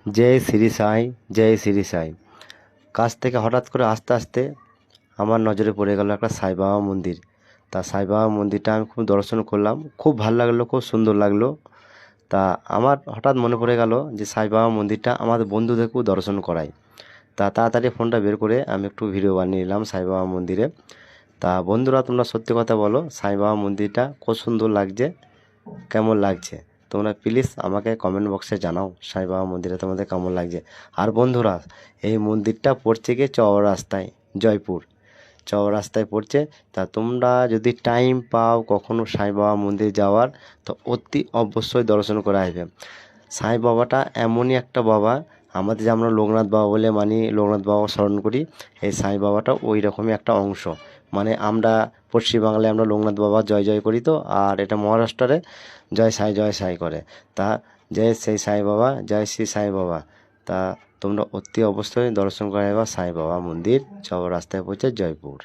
জয় শ্রী সাই, জয় শ্রী সাই। কাছ থেকে হঠাৎ করে আস্তে আস্তে আমার নজরে পড়ে গেল একটা সাই বাবা মন্দির। তা সাই বাবা মন্দিরটা আমি খুব দর্শন করলাম, খুব ভালো লাগলো, খুব সুন্দর লাগলো। তা আমার হঠাৎ মনে পড়ে গেল যে সাই বাবা মন্দিরটা আমাদের বন্ধুদেরকেও দর্শন করাই। তা তাড়াতাড়ি ফোনটা বের করে আমি একটু ভিডিও বানিয়ে নিলাম সাই বাবা মন্দিরে। তা বন্ধুরা, তোমরা সত্যি কথা বলো, সাই বাবা মন্দিরটা খুব সুন্দর লাগছে, কেমন লাগছে তোমরা প্লিজ আমাকে কমেন্ট বক্সে জানাও সাই বাবা মন্দিরে তোমাদের কেমন লাগছে। আর বন্ধুরা, এই মন্দিরটা পড়ছে গিয়ে চৌরাস্তায়, জয়পুর চৌরাস্তায় পড়ছে। তা তোমরা যদি টাইম পাও কখনো সাই বাবা মন্দির যাওয়ার, তো অতি অবশ্যই দর্শন করে আসবে। সাই বাবাটা এমনই একটা বাবা, আমাদের যে আমরা লোকনাথ বাবা বলে মানি, লোকনাথ বাবা স্মরণ করি, এই সাই বাবাটা ওই রকমই একটা অংশ। মানে আমরা পশ্চিমবাংলায় আমরা লোকনাথ বাবা জয় জয় করি, তো আর এটা মহারাষ্ট্রে জয় সাই করে। তা জয় সেই সাই বাবা, জয় শ্রী সাই বাবা। তা তোমরা অতি অবশ্যই দর্শন করে যাবা সাই বাবা মন্দির, চৌরাস্তায় পড়ছে, জয়পুর।